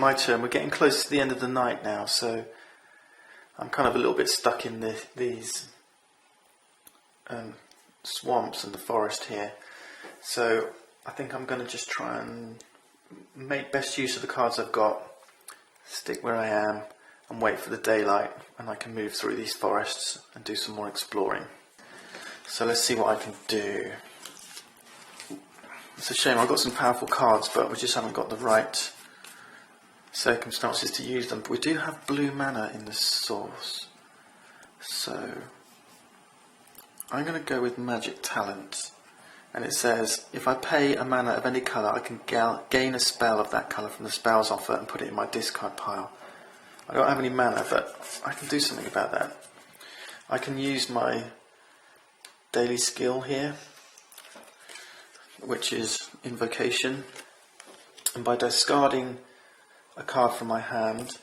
my turn. We're getting close to the end of the night now, so I'm kind of a little bit stuck in these swamps and the forest here. So I think I'm going to just try and make best use of the cards I've got, stick where I am, and wait for the daylight, and I can move through these forests and do some more exploring. So let's see what I can do. It's a shame, I've got some powerful cards, but we just haven't got the right circumstances to use them. But we do have blue mana in the source, so I'm going to go with Magic Talent. And it says, if I pay a mana of any colour, I can gain a spell of that colour from the spells offer and put it in my discard pile. I don't have any mana, but I can do something about that. I can use my daily skill here, which is Invocation, and by discarding a card from my hand,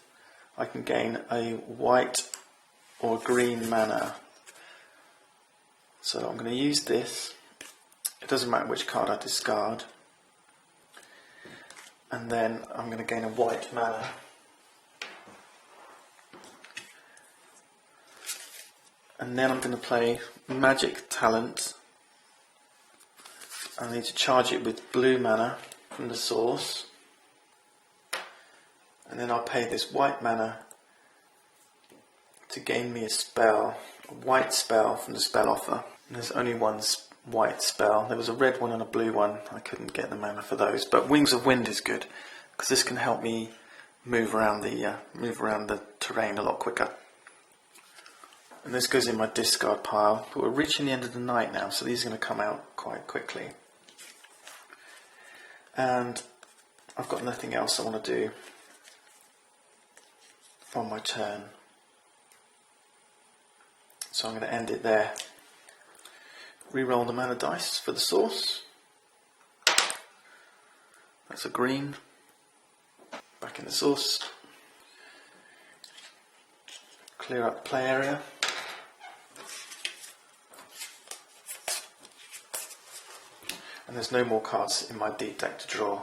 I can gain a white or green mana. So I'm going to use this. It doesn't matter which card I discard, and then I'm going to gain a white mana. And then I'm going to play Magic Talent. I need to charge it with blue mana from the source, and then I'll pay this white mana to gain me a spell, a white spell from the spell offer. And there's only one white spell. There was a red one and a blue one. I couldn't get the mana for those, but Wings of Wind is good because this can help me move around the terrain a lot quicker. And this goes in my discard pile. But we're reaching the end of the night now, so these are going to come out quite quickly. And I've got nothing else I want to do on my turn, so I'm going to end it there. Reroll the mana dice for the source. That's a green. Back in the source. Clear up the play area. And there's no more cards in my deep deck to draw.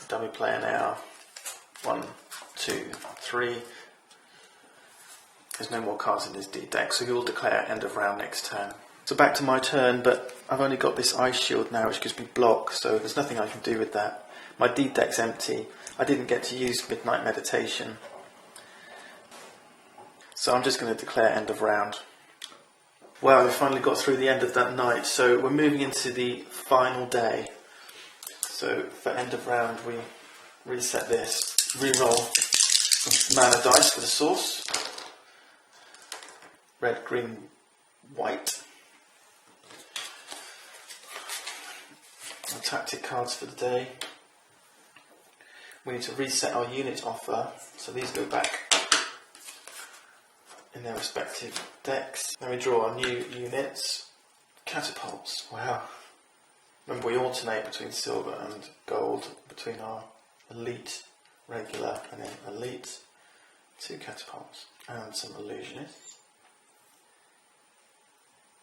Dummy player now. 1, 2, 3. There's no more cards in his deep deck, so he will declare end of round next turn. So back to my turn, but I've only got this ice shield now, which gives me block, so there's nothing I can do with that. My deep deck's empty. I didn't get to use Midnight Meditation, so I'm just going to declare end of round. Well, we finally got through the end of that night, so we're moving into the final day. So for end of round, we reset this, reroll some mana dice for the source. Red, green, white. Our tactic cards for the day. We need to reset our unit offer, so these go back in their respective decks. Then we draw our new units. Catapults, wow. Remember, we alternate between silver and gold, between our elite, regular, and then elite. 2 catapults and some illusionists.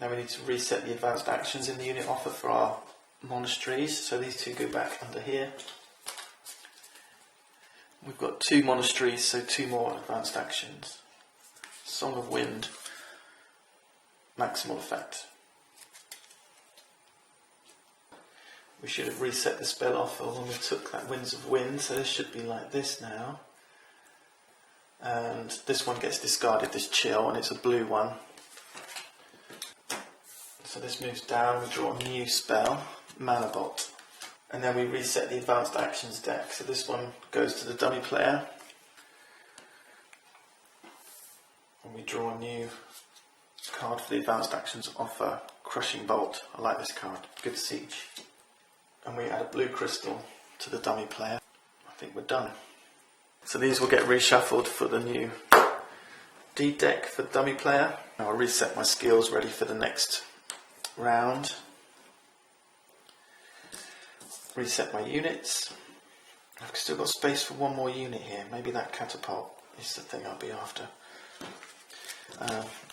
Now we need to reset the advanced actions in the unit offer for our monasteries, so these 2 go back under here. We've got 2 monasteries, so 2 more advanced actions. Song of Wind, maximal effect. We should have reset the spell offer when we took that Winds of Wind, so this should be like this now. And this one gets discarded, this chill, and it's a blue one. So this moves down, we draw a new spell, Mana Bot. And then we reset the advanced actions deck. So this one goes to the dummy player. And we draw a new card for the advanced actions offer, Crushing Bolt. I like this card, good siege. And we add a blue crystal to the dummy player. I think we're done. So these will get reshuffled for the new D deck for the dummy player. I'll reset my skills ready for the next round. Reset my units. I've still got space for one more unit here. Maybe that catapult is the thing I'll be after.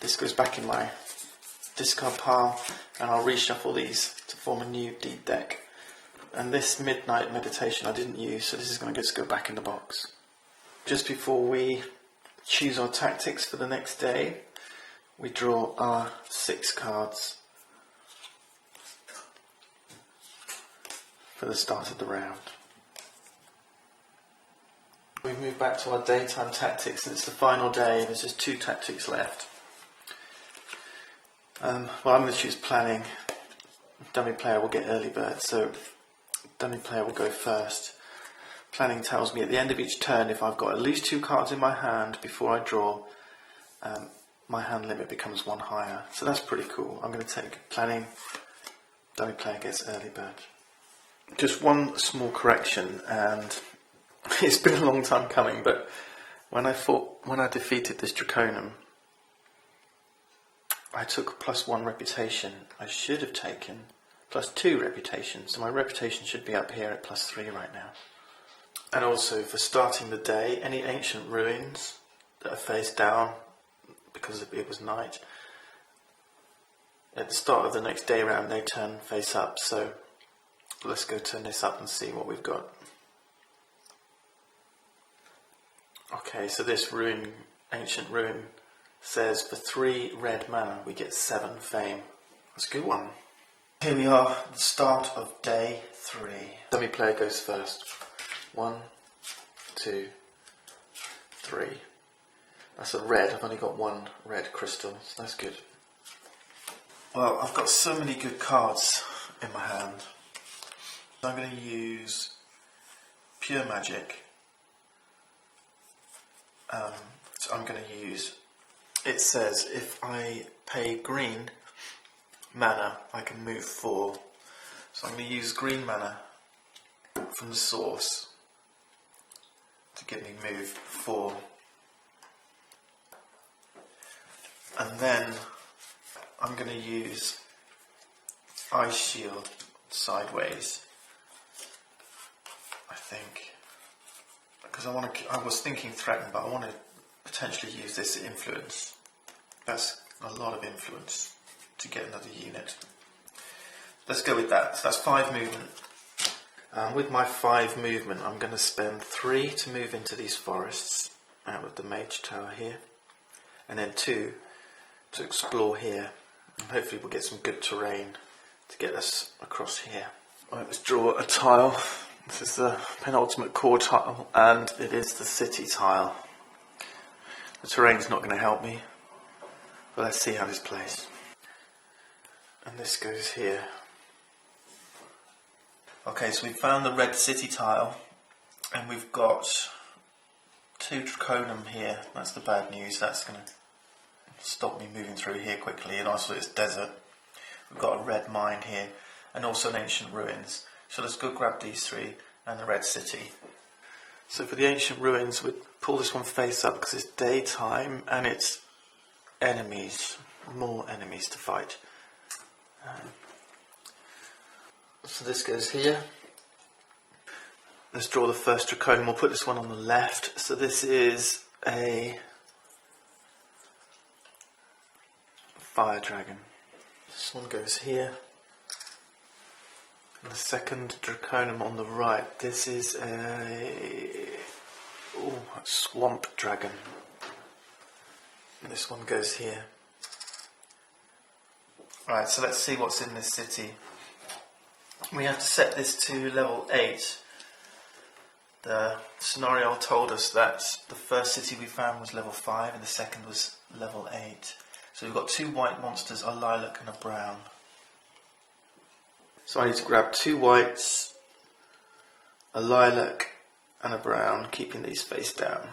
This goes back in my discard pile, and I'll reshuffle these to form a new deep deck. And this midnight meditation I didn't use, so this is going to just go back in the box. Just before we choose our tactics for the next day, we draw our 6 cards for the start of the round. We move back to our daytime tactics, and it's the final day. There's just 2 tactics left. Well, I'm going to choose planning. Dummy player will get early bird, so dummy player will go first. Planning tells me at the end of each turn, if I've got at least 2 cards in my hand before I draw, my hand limit becomes 1 higher. So that's pretty cool. I'm going to take planning. Dummy player gets early bird. Just one small correction, and it's been a long time coming, but when I defeated this Draconum, I took +1 reputation. I should have taken +2 reputation, so my reputation should be up here at +3 right now. And also, for starting the day, any ancient ruins that are face down, because it was night, at the start of the next day round they turn face up, so let's go turn this up and see what we've got. Okay, so this ruin, ancient ruin, says for 3 red mana we get 7 fame. That's a good one. Here we are, the start of day 3. Dummy player goes first. 1, 2, 3. That's a red. I've only got 1 red crystal, so that's good. Well, I've got so many good cards in my hand. I'm going to use pure magic. So I'm going to use, it says if I pay green mana I can move 4, so I'm going to use green mana from the source to get me move 4, and then I'm going to use Ice Shield sideways, I think, because I was thinking threaten, but I want to potentially use this influence. That's a lot of influence to get another unit. Let's go with that. So that's 5 movement. With my 5 movement, I'm going to spend 3 to move into these forests out of the Mage Tower here, and then 2 to explore here, and hopefully we'll get some good terrain to get us across here. Right, let's draw a tile. This is the penultimate core tile, and it is the city tile. The terrain's not going to help me, but let's see how this plays. And this goes here. Okay, so we've found the red city tile, and we've got 2 Draconum here. That's the bad news. That's going to stop me moving through here quickly, and also it's desert. We've got a red mine here, and also an ancient ruins. So let's go grab these 3 and the red city. So for the ancient ruins, we'd pull this one face up because it's daytime and it's enemies, more enemies to fight. So this goes here. Let's draw the first Draconum. We'll put this one on the left. So this is a fire dragon. This one goes here. And the second Draconum on the right. This is a swamp dragon. And this one goes here. Right, so let's see what's in this city. We have to set this to level 8. The scenario told us that the first city we found was level 5 and the second was level 8. So we've got 2 white monsters, a lilac and a brown. So I need to grab 2 whites, a lilac and a brown, keeping these face down.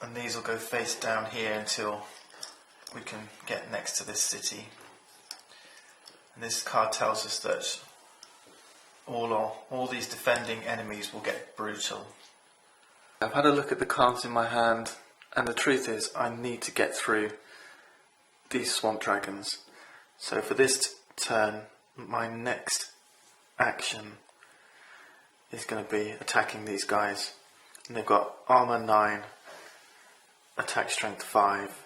And these will go face down here until we can get next to this city. And this card tells us that all these defending enemies will get brutal. I've had a look at the cards in my hand, and the truth is I need to get through these swamp dragons. So for this turn, my next action is going to be attacking these guys. And they've got armor 9, attack strength 5.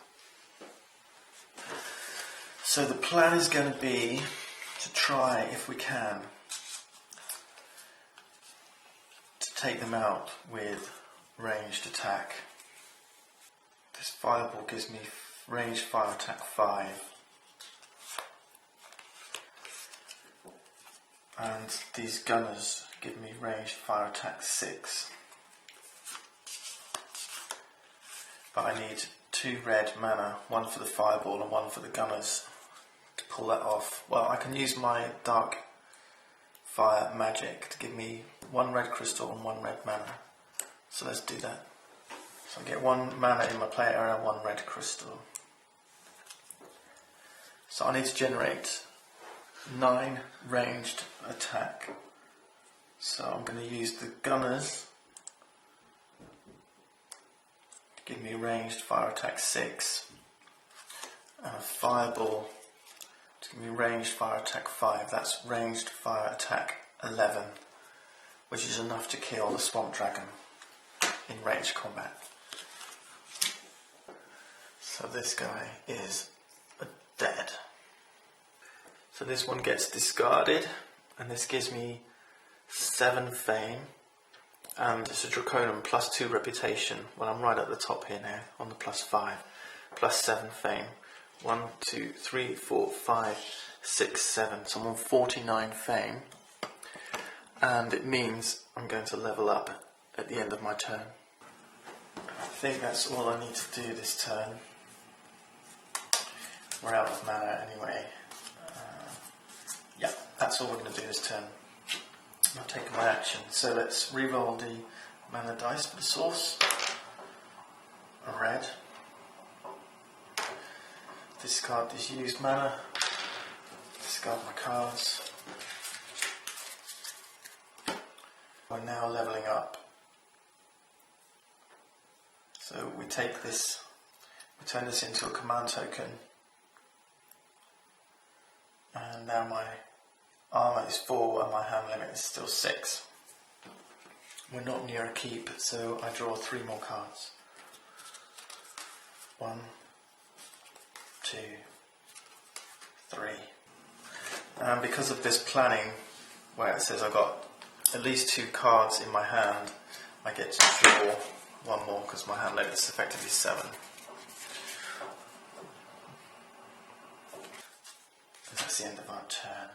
So the plan is going to be to try, if we can, to take them out with ranged attack. This fireball gives me ranged fire attack 5. And these gunners give me ranged fire attack 6. But I need 2 red mana, one for the fireball and one for the gunners to pull that off. Well, I can use my dark fire magic to give me 1 red crystal and 1 red mana. So let's do that. So I get 1 mana in my play area, 1 red crystal. So I need to generate 9 ranged attack. So I'm going to use the gunners to give me ranged fire attack 6 and a fireball to give me ranged fire attack 5. That's ranged fire attack 11, which is enough to kill the swamp dragon in ranged combat. So this guy is dead. So this one gets discarded, and this gives me 7 fame, and it's a Draconum plus 2 reputation. Well, I'm right at the top here now on the plus 5, plus 7 fame. 1, 2, 3, 4, 5, 6, 7. So I'm on 49 fame, and it means I'm going to level up at the end of my turn. I think that's all I need to do this turn. We're out of mana anyway. Yeah, that's all we're going to do this turn. I've taken my action. So let's re-roll the mana dice for the source. A red. Discard this used mana. Discard my cards. We're now levelling up. So we take this, we turn this into a command token. And now my armour is 4 and my hand limit is still 6. We're not near a keep, so I draw 3 more cards. 1, 2, 3. And because of this planning, where it says I've got at least 2 cards in my hand, I get to draw 1 more because my hand limit is effectively 7. That's the end of our turn.